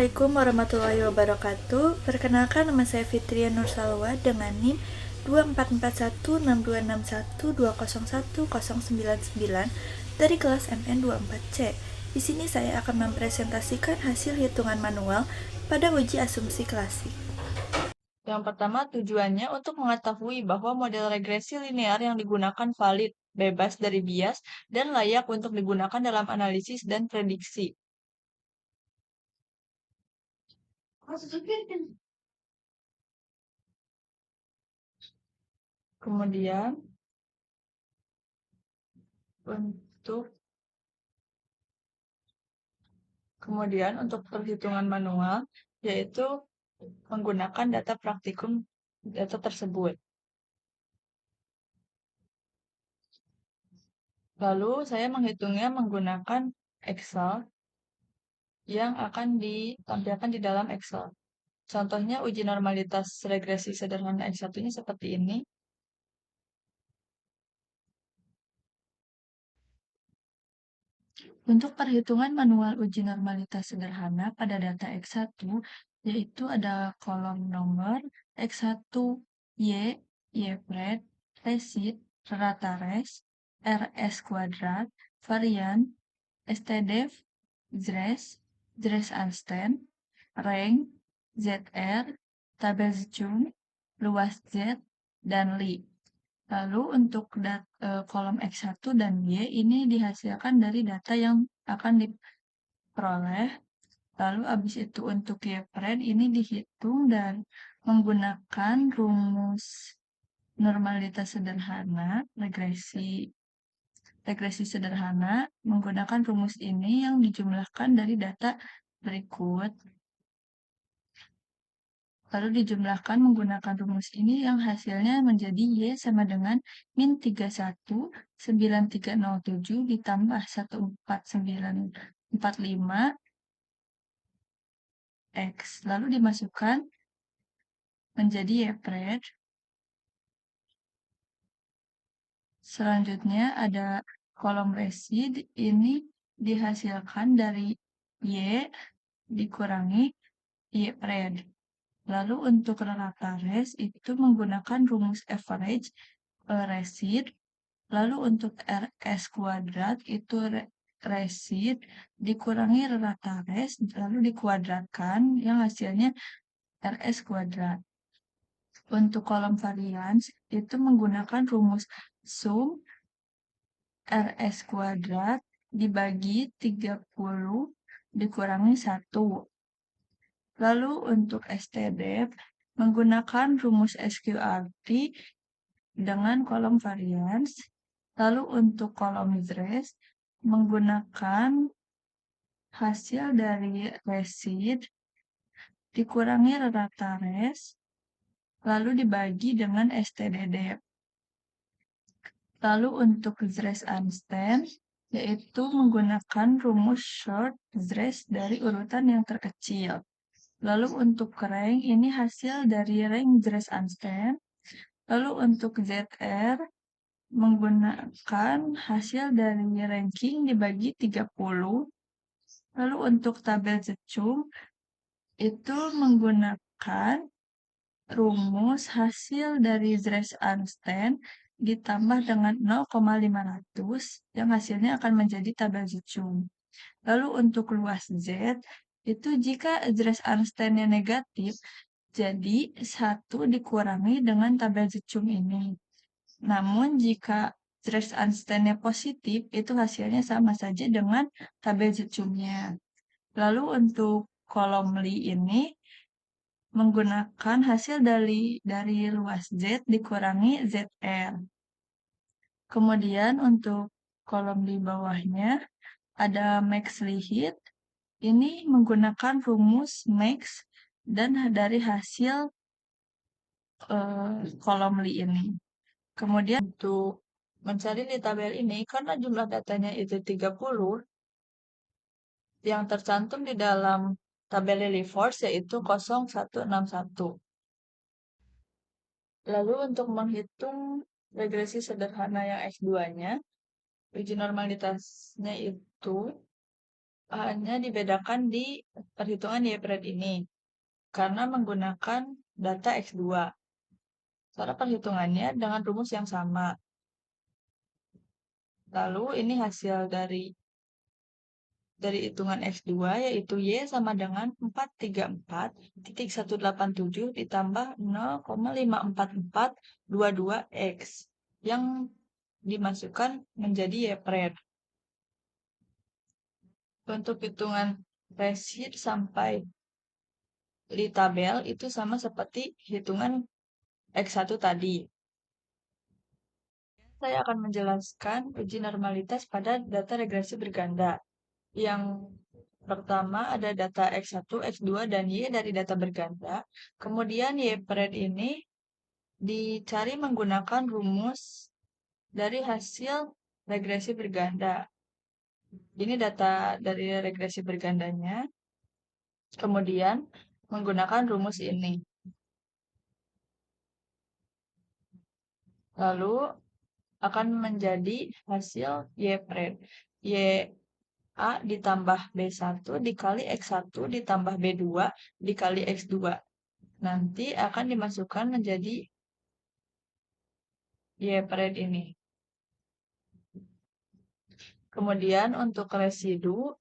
Assalamualaikum warahmatullahi wabarakatuh. Perkenalkan, nama saya Fitria Nursalwa dengan NIM 24416261201099 dari kelas MN24C. Di sini saya akan mempresentasikan hasil hitungan manual pada uji asumsi klasik. Yang pertama, tujuannya untuk mengetahui bahwa model regresi linear yang digunakan valid, bebas dari bias, dan layak untuk digunakan dalam analisis dan prediksi. Kemudian, untuk untuk perhitungan manual, yaitu menggunakan data praktikum data tersebut. Lalu saya menghitungnya menggunakan Excel yang akan ditampilkan di dalam Excel. Contohnya uji normalitas regresi sederhana X1-nya seperti ini. Untuk perhitungan manual uji normalitas sederhana pada data X1, yaitu ada kolom nomor X1 Y, Y-pred, resid, rata res, RS kuadrat, varian, STDEV, JRES, JRES Einstein, rank, ZR, tabel zoom, luas Z, dan Li. Lalu untuk kolom X1 dan Y ini dihasilkan dari data yang akan diperoleh. Lalu habis itu untuk Y-pred ini dihitung dan menggunakan rumus normalitas sederhana, regresi sederhana, menggunakan rumus ini yang dijumlahkan dari data berikut. Lalu dijumlahkan menggunakan rumus ini yang hasilnya menjadi Y sama dengan min 319307 ditambah 14945 X. Lalu dimasukkan menjadi Y-pred. Selanjutnya ada kolom resid, ini dihasilkan dari Y dikurangi Y-pred. Lalu untuk rata res itu menggunakan rumus average resid. Lalu untuk RS kuadrat itu resid dikurangi rata res lalu dikuadratkan yang hasilnya RS kuadrat. Untuk kolom varians itu menggunakan rumus sum RS kuadrat dibagi 30 dikurangi 1. Lalu untuk STDEV menggunakan rumus SQRT dengan kolom varians. Lalu untuk kolom JRES menggunakan hasil dari resid dikurangi rata res lalu dibagi dengan STDDEV. Lalu untuk JRES Einstein yaitu menggunakan rumus short JRES dari urutan yang terkecil. Lalu untuk rank ini hasil dari rank JRES Einstein. Lalu untuk ZR menggunakan hasil dari ranking dibagi 30. Lalu untuk tabel zoom itu menggunakan rumus hasil dari JRES Einstein ditambah dengan 0,500 yang hasilnya akan menjadi tabel zoom. Lalu untuk luas Z itu jika JRES Einstein-nya negatif, jadi 1 dikurangi dengan tabel zoom ini. Namun jika JRES Einstein-nya positif, itu hasilnya sama saja dengan tabel zoom-nya. Lalu untuk kolom Li ini menggunakan hasil dari luas Z dikurangi ZR. Kemudian untuk kolom di bawahnya ada max Lihit. Ini menggunakan rumus max dan dari hasil kolom Li ini. Kemudian untuk mencari di tabel ini, karena jumlah datanya itu 30, yang tercantum di dalam tabel Lilliefors yaitu 0161. Lalu untuk menghitung regresi sederhana yang X2-nya, uji normalitasnya itu hanya dibedakan di perhitungan Y' ini, karena menggunakan data X2. Cara perhitungannya dengan rumus yang sama. Lalu ini hasil dari hitungan X2, yaitu Y sama dengan 434,187 ditambah 0,54422 X yang dimasukkan menjadi Y'. Untuk hitungan resid sampai di tabel itu sama seperti hitungan X1 tadi. Saya akan menjelaskan uji normalitas pada data regresi berganda. Yang pertama ada data X1, X2, dan Y dari data berganda. Kemudian Y' ini dicari menggunakan rumus dari hasil regresi berganda. Ini data dari regresi bergandanya. Kemudian menggunakan rumus ini. Lalu akan menjadi hasil Y'. Y A ditambah B1 dikali X1 ditambah B2 dikali X2. Nanti akan dimasukkan menjadi Y' ini. Kemudian untuk residu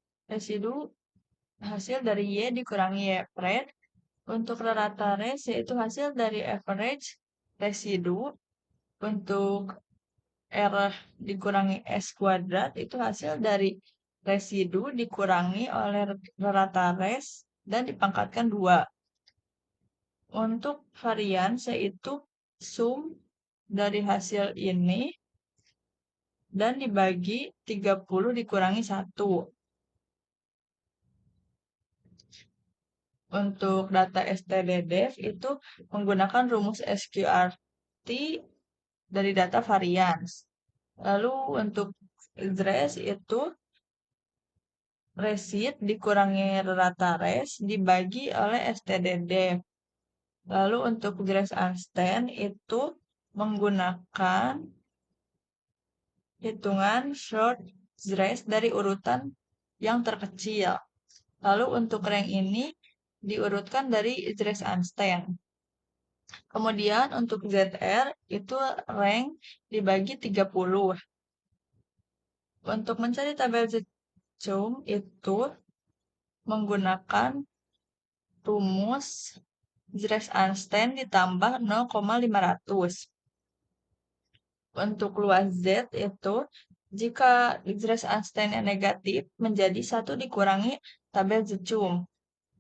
hasil dari Y dikurangi Y'. Untuk rata res yaitu hasil dari average residu. Untuk R dikurangi S kuadrat itu hasil dari residu dikurangi oleh rata res dan dipangkatkan 2. Untuk varians yaitu sum dari hasil ini dan dibagi 30 dikurangi 1. Untuk data stddev itu menggunakan rumus SQRT dari data varians. Lalu untuk ZRES itu resid dikurangi rata res dibagi oleh stddev. Lalu untuk ZRES Einstein itu menggunakan hitungan short ZRES dari urutan yang terkecil. Lalu untuk rank ini diurutkan dari ZRES Einstein. Kemudian untuk ZR itu rank dibagi 30. Untuk mencari tabel Zoom itu menggunakan rumus ZRES Einstein ditambah 0,500. Untuk luas Z itu jika ZRES Einstein yang negatif menjadi 1 dikurangi tabel Zoom.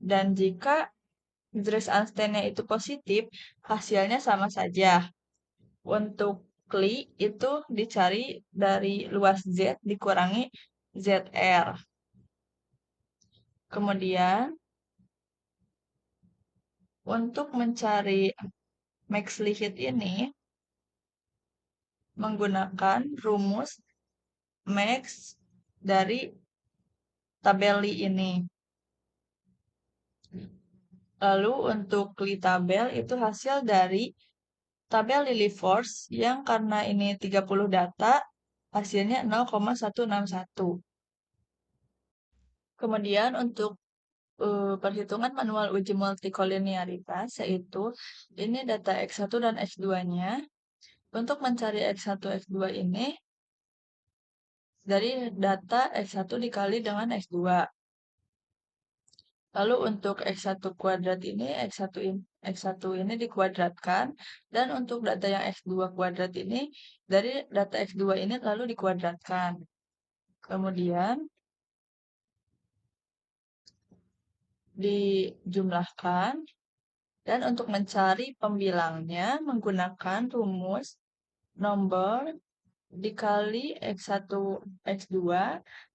Dan jika ZRES Einstein-nya itu positif, hasilnya sama saja. Untuk Kli itu dicari dari luas Z dikurangi ZR. Kemudian, untuk mencari max limit ini, menggunakan rumus max dari tabel Li ini. Lalu untuk Li tabel itu hasil dari tabel Lilliefors yang karena ini 30 data, hasilnya 0,161. Kemudian untuk perhitungan manual uji multikolinearitas, yaitu ini data X1 dan X2-nya. Untuk mencari X1, X2 ini, dari data X1 dikali dengan X2. Lalu untuk X1 kuadrat ini, X1 ini dikuadratkan. Dan untuk data yang X2 kuadrat ini, dari data X2 ini lalu dikuadratkan. Kemudian, dijumlahkan. Dan untuk mencari pembilangnya, menggunakan rumus nomor dikali X1, X2,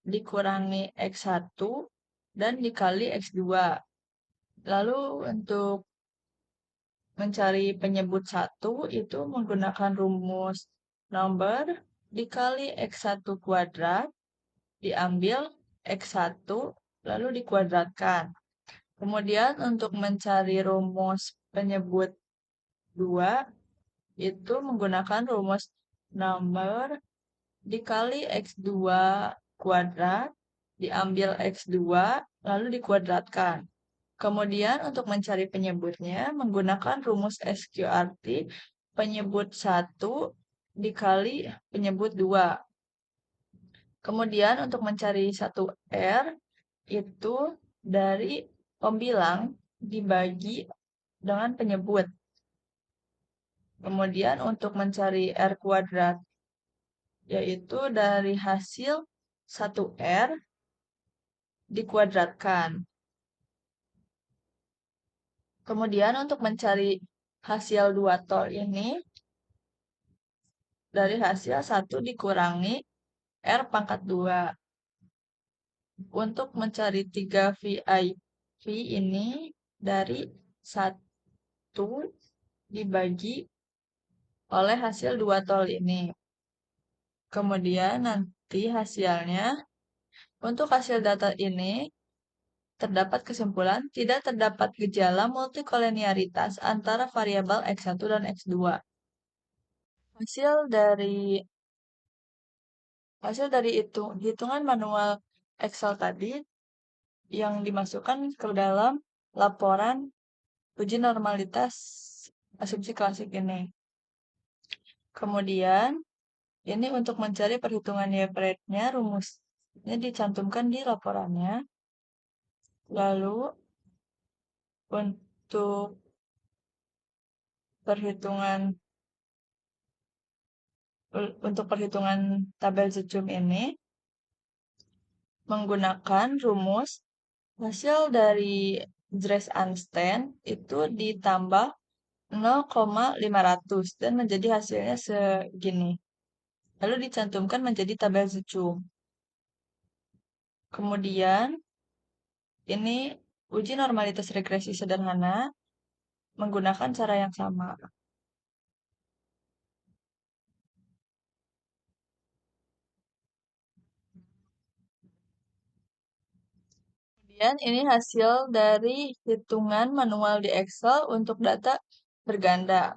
dikurangi X1, dan dikali X2. Lalu untuk mencari penyebut 1 itu menggunakan rumus nomor dikali X1 kuadrat, diambil X1, lalu dikuadratkan. Kemudian untuk mencari rumus penyebut 2, itu menggunakan rumus nomor dikali X2 kuadrat diambil X2, lalu dikuadratkan. Kemudian untuk mencari penyebutnya, menggunakan rumus SQRT, penyebut 1 dikali penyebut 2. Kemudian untuk mencari 1R, itu dari pembilang dibagi dengan penyebut. Kemudian untuk mencari R kuadrat, yaitu dari hasil 1R dikuadratkan. Kemudian untuk mencari hasil 2 tol ini, dari hasil 1 dikurangi R pangkat 2. Untuk mencari 3 VIV ini dari 1 dibagi oleh hasil 2 tol ini. Kemudian nanti hasilnya, untuk hasil data ini, terdapat kesimpulan tidak terdapat gejala multikolinearitas antara variabel X1 dan X2. Hasil dari hitungan manual Excel tadi yang dimasukkan ke dalam laporan uji normalitas asumsi klasik ini. Kemudian, ini untuk mencari perhitungan Y-rate-nya, rumusnya dicantumkan di laporannya. Lalu, untuk perhitungan tabel Zecum ini, menggunakan rumus hasil dari Dres-Einstein itu ditambah 0,500 dan menjadi hasilnya segini. Lalu dicantumkan menjadi tabel Zecum. Kemudian, ini uji normalitas regresi sederhana menggunakan cara yang sama. Kemudian ini hasil dari hitungan manual di Excel untuk data berganda.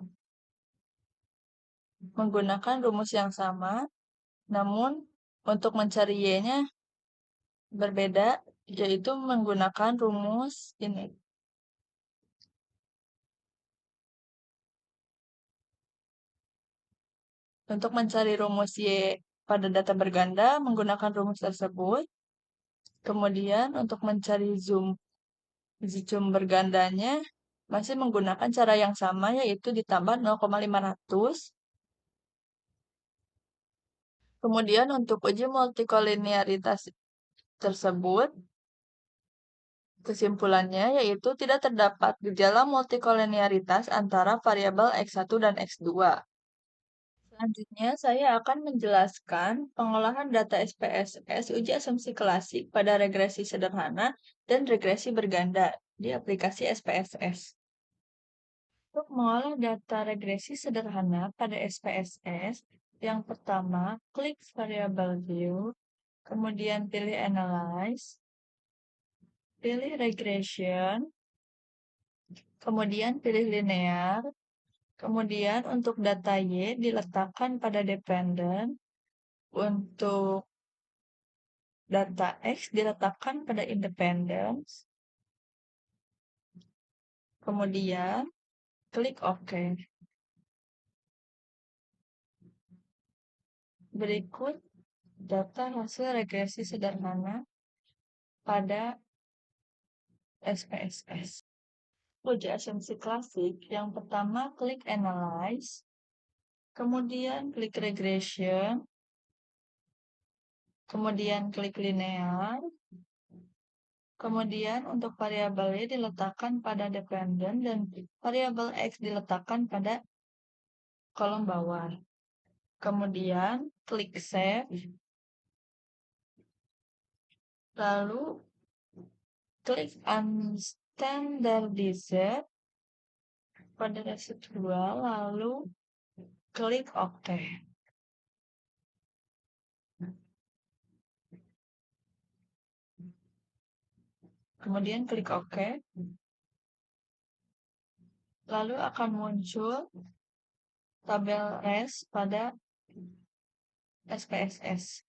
Menggunakan rumus yang sama, namun untuk mencari Y-nya berbeda, yaitu menggunakan rumus ini. Untuk mencari rumus Y pada data berganda, menggunakan rumus tersebut. Kemudian untuk mencari zoom bergandanya, masih menggunakan cara yang sama, yaitu ditambah 0,500. Kemudian untuk uji multikolinearitas tersebut, kesimpulannya yaitu tidak terdapat gejala multikolinearitas antara variabel X1 dan X2. Selanjutnya, saya akan menjelaskan pengolahan data SPSS uji asumsi klasik pada regresi sederhana dan regresi berganda di aplikasi SPSS. Untuk mengolah data regresi sederhana pada SPSS, yang pertama, klik variable view, kemudian pilih analyze, pilih regression, kemudian pilih linear, kemudian untuk data Y diletakkan pada dependent, untuk data X diletakkan pada independence, kemudian klik OK. Berikut data hasil regresi sederhana pada SPSS. Uji asumsi klasik, yang pertama klik Analyze, kemudian klik Regression, kemudian klik Linear, kemudian untuk variabel Y diletakkan pada dependent dan variabel X diletakkan pada kolom bawah. Kemudian klik Save, lalu klik Unstandardize pada residual, lalu klik OK. Kemudian klik OK. Lalu akan muncul tabel res pada SPSS.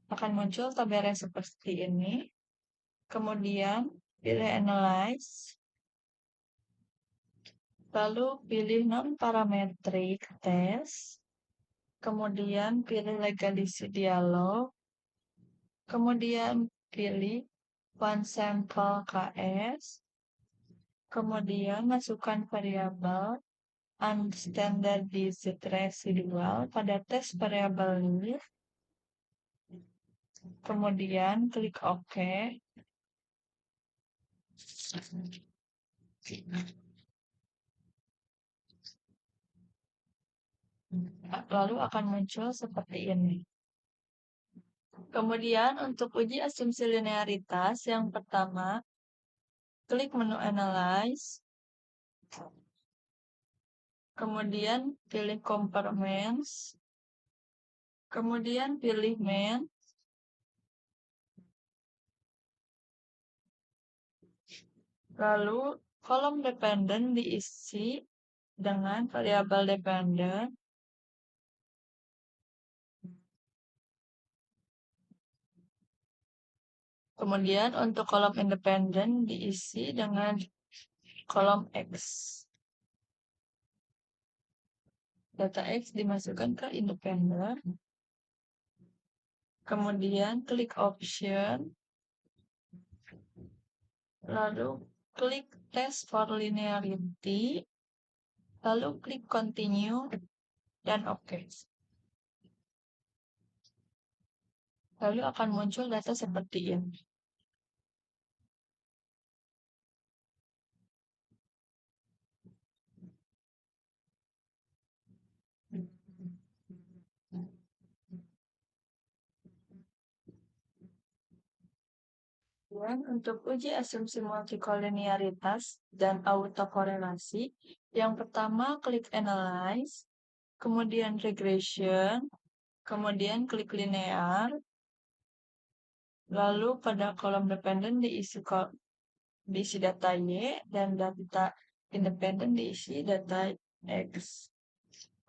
akan muncul tabel yang seperti ini. Kemudian pilih Analyze. Lalu pilih Non-Parametric Test. Kemudian pilih Legalisi Dialog. Kemudian pilih One Sample KS. Kemudian masukkan variabel Unstandardized Residual pada tes variabel ini. Kemudian klik OK. Lalu akan muncul seperti ini. Kemudian untuk uji asumsi linearitas, yang pertama, klik menu Analyze. Kemudian pilih Compare Means. Kemudian pilih Mean. Lalu kolom dependen diisi dengan variabel dependen. Kemudian untuk kolom independen diisi dengan kolom X. Data X dimasukkan ke independen. Kemudian klik Option. Lalu klik Test for Linearity. Lalu klik Continue dan OK. Lalu akan muncul data seperti ini. Dan untuk uji asumsi multikolinearitas dan autokorelasi, yang pertama klik Analyze, kemudian Regression, kemudian klik Linear, lalu pada kolom dependen diisi data Y dan data independen diisi data X.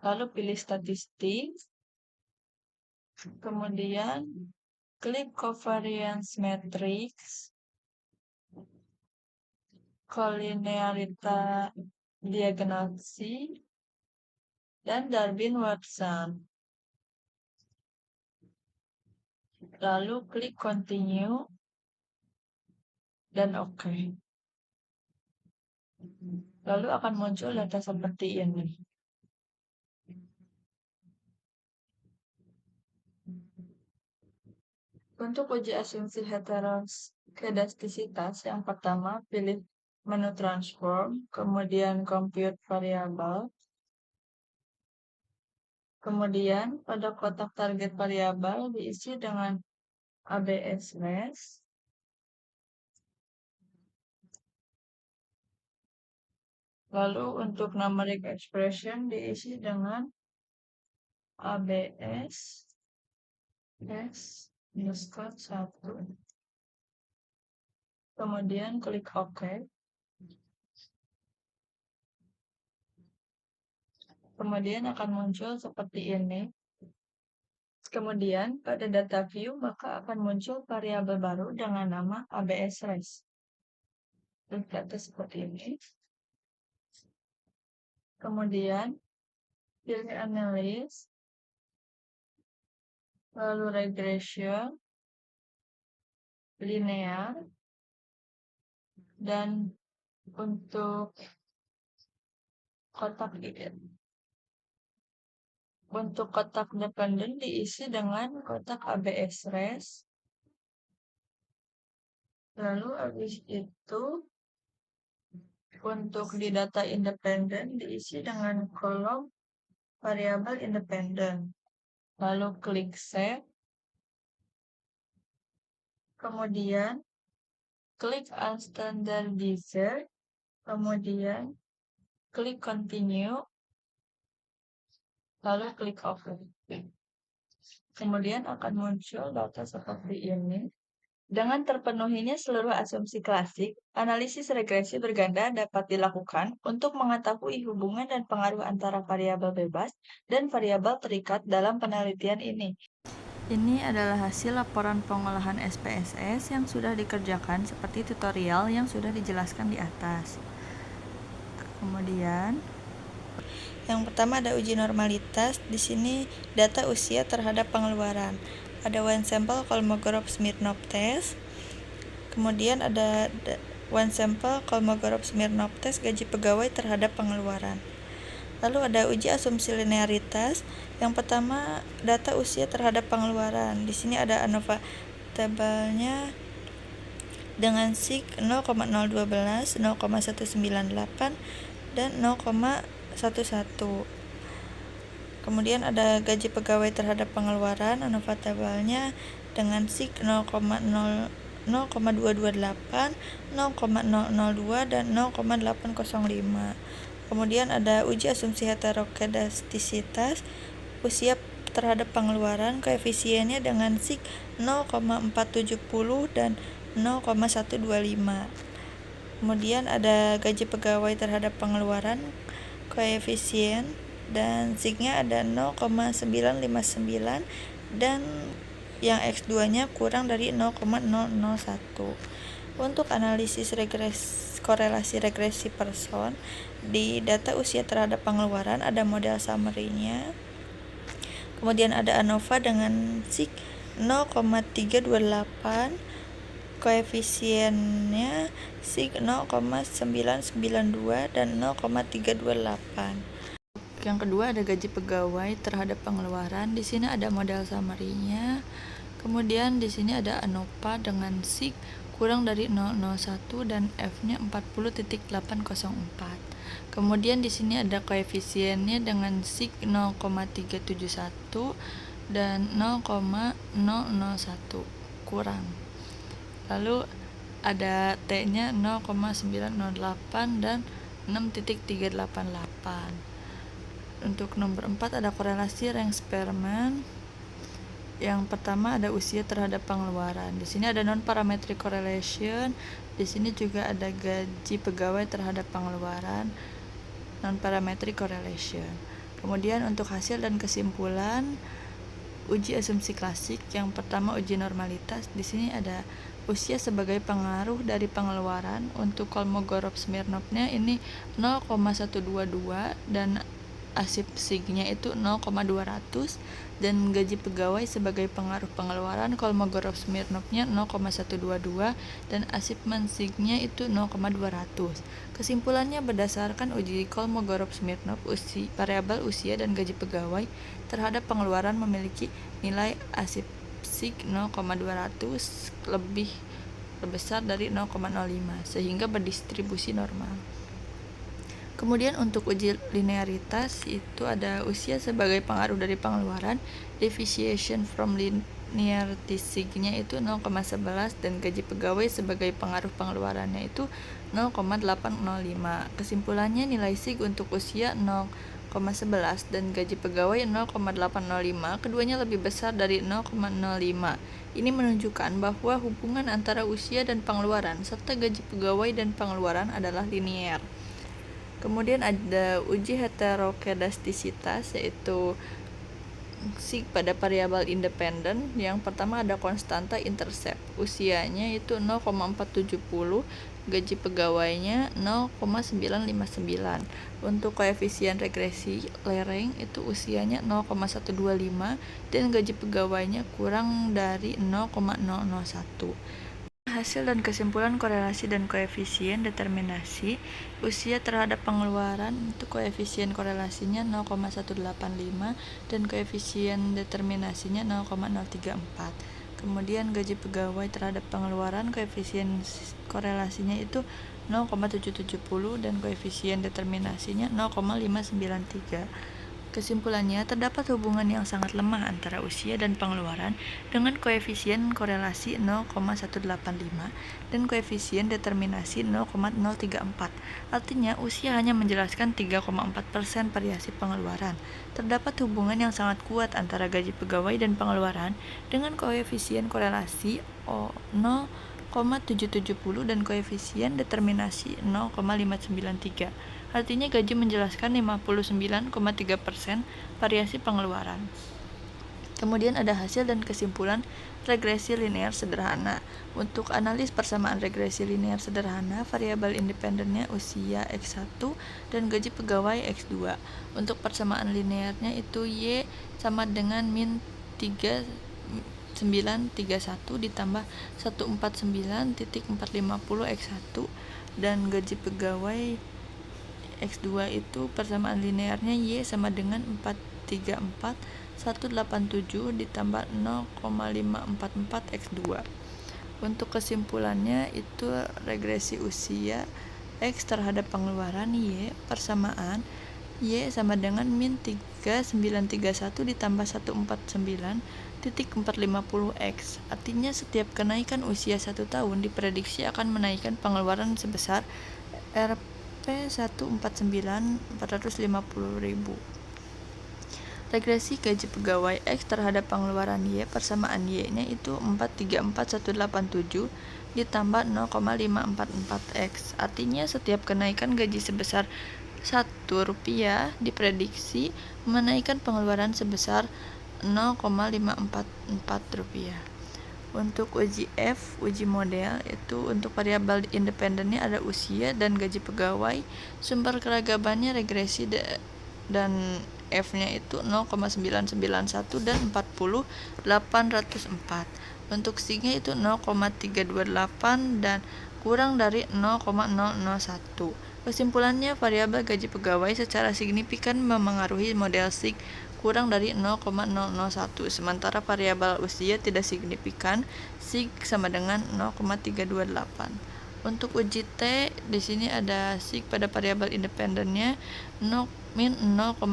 Lalu pilih Statistik, kemudian klik Covariance Matrix, Kolinearita Diagnose, dan Darwin-Watson. Lalu klik Continue dan OK. Lalu akan muncul data seperti ini. Untuk uji asumsi heteroskedastisitas, yang pertama pilih menu Transform, kemudian Compute Variable. Kemudian pada kotak target variabel diisi dengan ABS Res. Lalu untuk numeric expression diisi dengan ABS S underscore 1. Kemudian klik OK. Kemudian akan muncul seperti ini. Kemudian pada data view maka akan muncul variabel baru dengan nama ABS Res. Data seperti ini. Kemudian pilih Analyze, lalu Regression, Linear, dan untuk kotak dependen diisi dengan kotak ABS Res. Lalu habis itu untuk di data independen diisi dengan kolom variabel independen. Lalu klik Save. Kemudian klik Unstandardized. Kemudian klik Continue. Lalu klik OK. Kemudian akan muncul data seperti ini. Dengan terpenuhinya seluruh asumsi klasik, analisis regresi berganda dapat dilakukan untuk mengetahui hubungan dan pengaruh antara variabel bebas dan variabel terikat dalam penelitian ini. Ini adalah hasil laporan pengolahan SPSS yang sudah dikerjakan seperti tutorial yang sudah dijelaskan di atas. Kemudian, yang pertama ada uji normalitas. Di sini data usia terhadap pengeluaran. Ada one sample Kolmogorov-Smirnov test. Kemudian ada one sample Kolmogorov-Smirnov test gaji pegawai terhadap pengeluaran. Lalu ada uji asumsi linearitas. Yang pertama, data usia terhadap pengeluaran. Di sini ada ANOVA tabelnya dengan SIG 0,012, 0,198, dan 0,11. Kemudian ada gaji pegawai terhadap pengeluaran. ANOVA tabelnya dengan SIG 0,228, 0,002, dan 0,805. Kemudian ada uji asumsi heterokedastisitas usia terhadap pengeluaran, koefisiennya dengan SIG 0,470 dan 0,125. Kemudian ada gaji pegawai terhadap pengeluaran, koefisien dan SIG-nya ada 0,959 dan yang X2-nya kurang dari 0,001. Untuk analisis korelasi regresi person, di data usia terhadap pengeluaran ada model summary-nya. Kemudian ada ANOVA dengan SIG 0,328, koefisiennya SIG 0,992 dan 0,328. Yang kedua ada gaji pegawai terhadap pengeluaran. Di sini ada model summary-nya. Kemudian di sini ada ANOVA dengan SIG kurang dari 001 dan F-nya 40.804. Kemudian di sini ada koefisiennya dengan SIG 0,371 dan 0,001 kurang. Lalu ada T-nya 0,908 dan 6.388. Untuk nomor 4 ada korelasi rank Spearman. Yang pertama ada usia terhadap pengeluaran. Di sini ada non-parametric correlation. Di sini juga ada gaji pegawai terhadap pengeluaran, non-parametric correlation. Kemudian untuk hasil dan kesimpulan uji asumsi klasik. Yang pertama uji normalitas. Di sini ada usia sebagai pengaruh dari pengeluaran. Untuk Kolmogorov-Smirnovnya ini 0,122 dan asip SIG-nya itu 0,200 dan gaji pegawai sebagai pengaruh pengeluaran Kolmogorov-Smirnovnya 0,122 dan asip SIG-nya itu 0,200. Kesimpulannya berdasarkan uji Kolmogorov-Smirnov, variabel usia dan gaji pegawai terhadap pengeluaran memiliki nilai asip SIG 0,200 lebih besar dari 0,05 sehingga berdistribusi normal. Kemudian untuk uji linearitas itu ada usia sebagai pengaruh dari pengeluaran, deviation from linearity SIG-nya itu 0,11 dan gaji pegawai sebagai pengaruh pengeluarannya itu 0,805. Kesimpulannya nilai SIG untuk usia 0,11 dan gaji pegawai 0,805, keduanya lebih besar dari 0,05. Ini menunjukkan bahwa hubungan antara usia dan pengeluaran serta gaji pegawai dan pengeluaran adalah linear. Kemudian ada uji heterokedastisitas, yaitu SIG pada variabel independen. Yang pertama ada konstanta intercept, usianya itu 0,470, gaji pegawainya 0,959. Untuk koefisien regresi lereng itu usianya 0,125 dan gaji pegawainya kurang dari 0,001. Hasil dan kesimpulan korelasi dan koefisien determinasi usia terhadap pengeluaran. Untuk koefisien korelasinya 0,185 dan koefisien determinasinya 0,034. Kemudian gaji pegawai terhadap pengeluaran, koefisien korelasinya itu 0,770 dan koefisien determinasinya 0,593. Kesimpulannya, terdapat hubungan yang sangat lemah antara usia dan pengeluaran dengan koefisien korelasi 0,185 dan koefisien determinasi 0,034. Artinya, usia hanya menjelaskan 3,4% variasi pengeluaran. Terdapat hubungan yang sangat kuat antara gaji pegawai dan pengeluaran dengan koefisien korelasi 0,770 dan koefisien determinasi 0,593. Artinya gaji menjelaskan 59,3% variasi pengeluaran. Kemudian ada hasil dan kesimpulan regresi linear sederhana. Untuk analis persamaan regresi linear sederhana, variabel independennya usia X1 dan gaji pegawai X2. Untuk persamaan linearnya itu Y sama dengan min 3931 ditambah 149.450 X1 dan gaji pegawai X2 itu persamaan linearnya Y sama dengan 434.187 ditambah 0,544 X2. Untuk kesimpulannya itu regresi usia X terhadap pengeluaran Y persamaan Y sama dengan min 3931 ditambah 149.450 X. Artinya setiap kenaikan usia 1 tahun diprediksi akan menaikkan pengeluaran sebesar Rp149.450.000. Regresi gaji pegawai X terhadap pengeluaran Y persamaan Y-nya itu 434.187 ditambah 0,544 X. Artinya setiap kenaikan gaji sebesar Rp1 diprediksi menaikkan pengeluaran sebesar Rp0,544. Untuk uji F, uji model itu untuk variabel independennya ada usia dan gaji pegawai. Sumber keragamannya regresi dan F-nya itu 0,991 dan 40.804. Untuk SIG-nya itu 0,328 dan kurang dari 0,001. Kesimpulannya, variabel gaji pegawai secara signifikan memengaruhi model SIG kurang dari 0,001, sementara variabel usia tidak signifikan, SIG sama dengan 0,328. Untuk uji T, di sini ada SIG pada variabel independennya min 0,010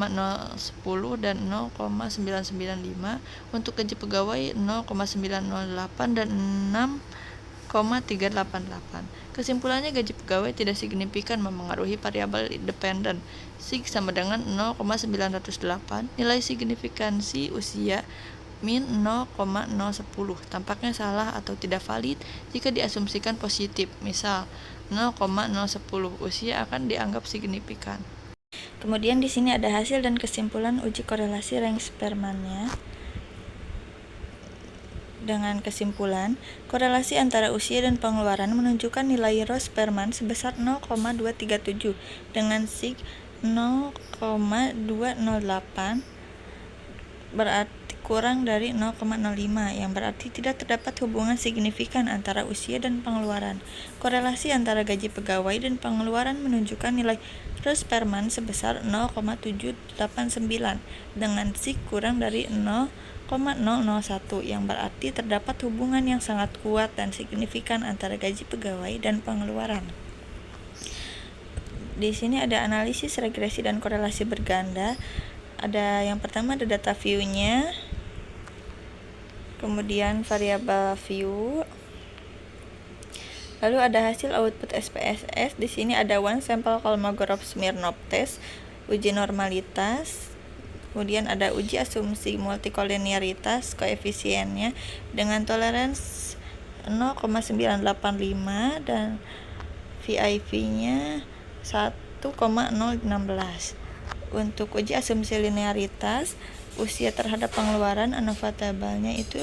dan 0,995. Untuk gaji pegawai 0,908 dan 6,388. Kesimpulannya, gaji pegawai tidak signifikan memengaruhi variabel independen. SIG sama dengan 0,908. Nilai signifikansi usia min 0,010 tampaknya salah atau tidak valid jika diasumsikan positif. Misal 0,010 usia akan dianggap signifikan. Kemudian di sini ada hasil dan kesimpulan uji korelasi range Spearman-nya. Dengan kesimpulan, korelasi antara usia dan pengeluaran menunjukkan nilai Ross Spearman sebesar 0,237 dengan SIG 0,208 berarti kurang dari 0,05, yang berarti tidak terdapat hubungan signifikan antara usia dan pengeluaran. Korelasi antara gaji pegawai dan pengeluaran menunjukkan nilai Ross Spearman sebesar 0,789 dengan SIG kurang dari 0,001, yang berarti terdapat hubungan yang sangat kuat dan signifikan antara gaji pegawai dan pengeluaran. Di sini ada analisis regresi dan korelasi berganda. Ada yang pertama ada data view-nya, kemudian variabel view, lalu ada hasil output SPSS. Di sini ada one sample Kolmogorov-Smirnov test, uji normalitas, kemudian ada uji asumsi multikolinearitas koefisiennya dengan toleransi 0,985 dan VIP-nya 1,016. Untuk uji asumsi linearitas usia terhadap pengeluaran, ANOVA tabelnya itu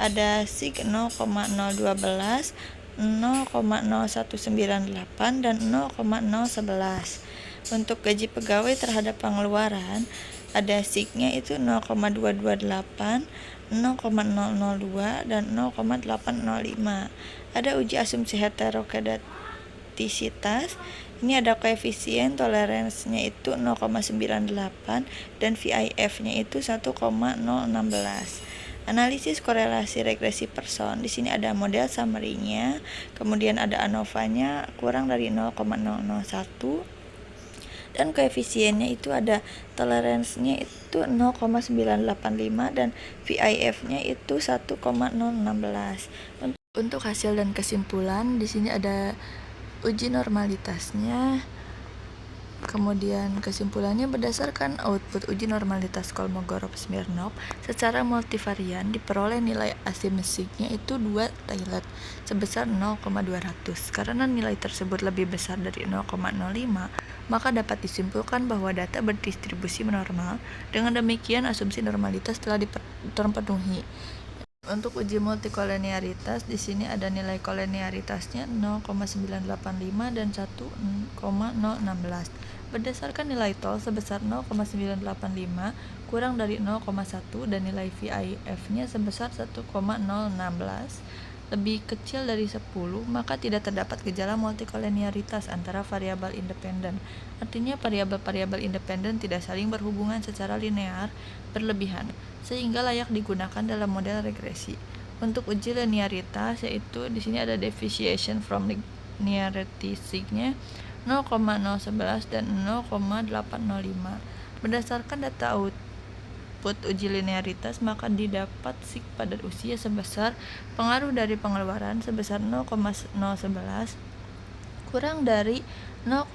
ada SIG 0,012, 0,0198 dan 0,011. Untuk gaji pegawai terhadap pengeluaran ada SIG-nya itu 0,228, 0,002 dan 0,805. Ada uji asumsi heterokedotisitas. Ini ada koefisien toleransinya itu 0,98 dan VIF-nya itu 1,016. Analisis korelasi regresi person. Di sini ada model summary-nya, kemudian ada ANOVA-nya kurang dari 0,001 dan koefisiennya itu ada toleransinya itu 0,985 dan VIF-nya itu 1,016. Untuk hasil dan kesimpulan di sini ada uji normalitasnya, Kemudian kesimpulannya berdasarkan output uji normalitas Kolmogorov-Smirnov secara multivarian diperoleh nilai asimetriknya itu 2 Taylor sebesar 0,200. Karena nilai tersebut lebih besar dari 0,05, maka dapat disimpulkan bahwa data berdistribusi normal. Dengan demikian asumsi normalitas telah terpenuhi. Untuk uji multikolinearitas, di sini ada nilai kolinearitasnya 0,985 dan 1,016. Berdasarkan nilai tol sebesar 0,985 kurang dari 0,1 dan nilai VIF-nya sebesar 1,016 lebih kecil dari 10, maka tidak terdapat gejala multikolinearitas antara variabel independen. Artinya variabel-variabel independen tidak saling berhubungan secara linear berlebihan, sehingga layak digunakan dalam model regresi. Untuk uji linearitas, yaitu di sini ada deviation from linearity sig-nya 0,011 dan 0,805. Berdasarkan data output uji linearitas, maka didapat sig pada usia sebesar pengaruh dari pengeluaran sebesar 0,011 kurang dari 0,05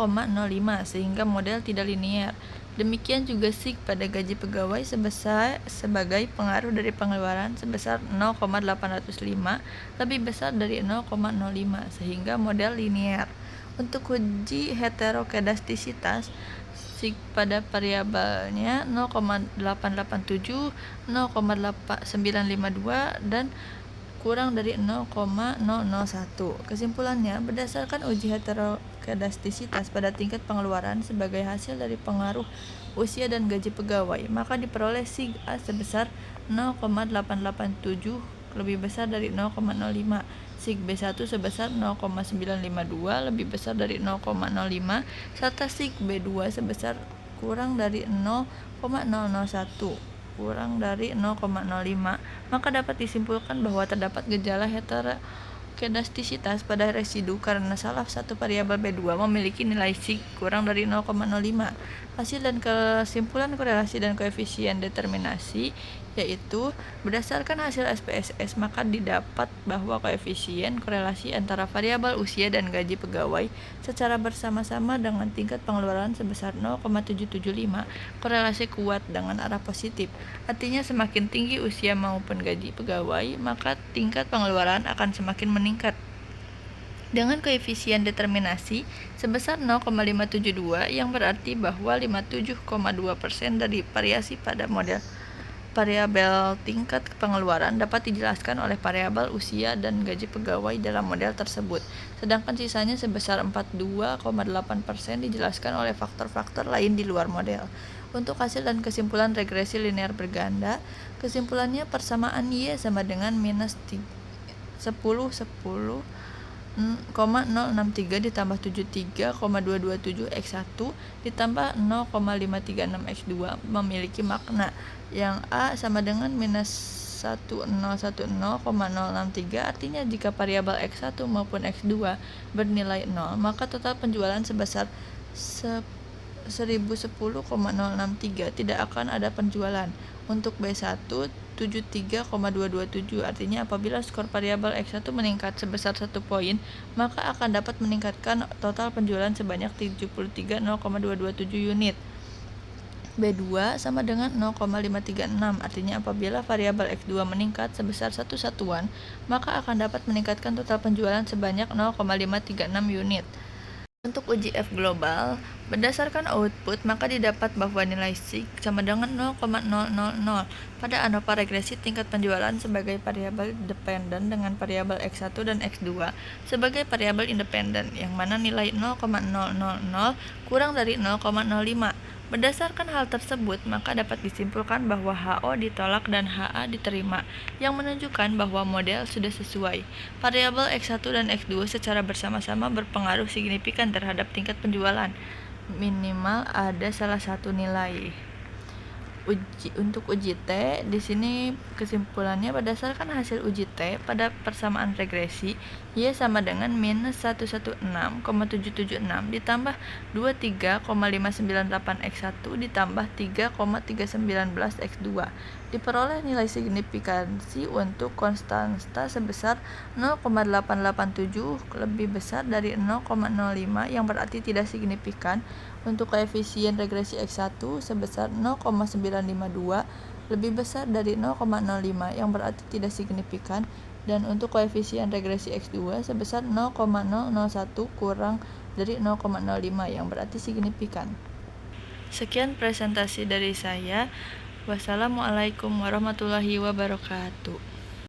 sehingga model tidak linear. Demikian juga sig pada gaji pegawai sebagai pengaruh dari pengeluaran sebesar 0,805 lebih besar dari 0,05 sehingga model linear. Untuk uji heterokedastisitas, sig pada variabelnya 0,887, 0,952 dan kurang dari 0,001. Kesimpulannya, berdasarkan uji heterokedastisitas pada tingkat pengeluaran sebagai hasil dari pengaruh usia dan gaji pegawai, maka diperoleh sig A sebesar 0,887 lebih besar dari 0,05, sig B1 sebesar 0,952 lebih besar dari 0,05, serta sig B2 sebesar kurang dari 0,001 kurang dari 0,05, maka dapat disimpulkan bahwa terdapat gejala heterokedastisitas pada residu karena salah satu variabel B2 memiliki nilai sig kurang dari 0,05. Hasil dan kesimpulan korelasi dan koefisien determinasi, yaitu berdasarkan hasil SPSS, maka didapat bahwa koefisien korelasi antara variabel usia dan gaji pegawai secara bersama-sama dengan tingkat pengeluaran sebesar 0,775 korelasi kuat dengan arah positif. Artinya semakin tinggi usia maupun gaji pegawai, maka tingkat pengeluaran akan semakin meningkat. Dengan koefisien determinasi sebesar 0,572 yang berarti bahwa 57,2% dari variasi pada model variabel tingkat pengeluaran dapat dijelaskan oleh variabel usia dan gaji pegawai dalam model tersebut, sedangkan sisanya sebesar 42,8% dijelaskan oleh faktor-faktor lain di luar model. Untuk hasil dan kesimpulan regresi linear berganda, kesimpulannya persamaan Y sama dengan minus 10, 0,063 ditambah 73,227 X1 ditambah 0,536 X2 memiliki makna yang A sama dengan minus 1010,063. Artinya jika variabel X1 maupun X2 bernilai 0, maka total penjualan sebesar 1010,063 tidak akan ada penjualan. Untuk B1 73,227, artinya apabila skor variabel X1 meningkat sebesar 1 poin, maka akan dapat meningkatkan total penjualan sebanyak 73,0,227 unit. B2 sama dengan 0,536, artinya apabila variabel X2 meningkat sebesar 1 satuan, maka akan dapat meningkatkan total penjualan sebanyak 0,536 unit. Untuk uji F global, berdasarkan output, maka didapat bahwa nilai sig sama dengan 0,000 pada ANOVA regresi tingkat penjualan sebagai variabel dependen dengan variabel X1 dan X2 sebagai variabel independen, yang mana nilai 0,000 kurang dari 0,05. Berdasarkan hal tersebut, maka dapat disimpulkan bahwa HO ditolak dan HA diterima, yang menunjukkan bahwa model sudah sesuai. Variabel X1 dan X2 secara bersama-sama berpengaruh signifikan terhadap tingkat penjualan. Minimal ada salah satu nilai. Untuk uji T, di sini kesimpulannya berdasarkan hasil uji T pada persamaan regresi, Y sama dengan minus 116,776 ditambah 23,598 X1 ditambah 3,319 X2. Diperoleh nilai signifikansi untuk konstanta sebesar 0,887 lebih besar dari 0,05 yang berarti tidak signifikan. Untuk koefisien regresi X1 sebesar 0,952 lebih besar dari 0,05 yang berarti tidak signifikan. Dan untuk koefisien regresi X2 sebesar 0,001 kurang dari 0,05 yang berarti signifikan. Sekian presentasi dari saya. Wassalamualaikum warahmatullahi wabarakatuh.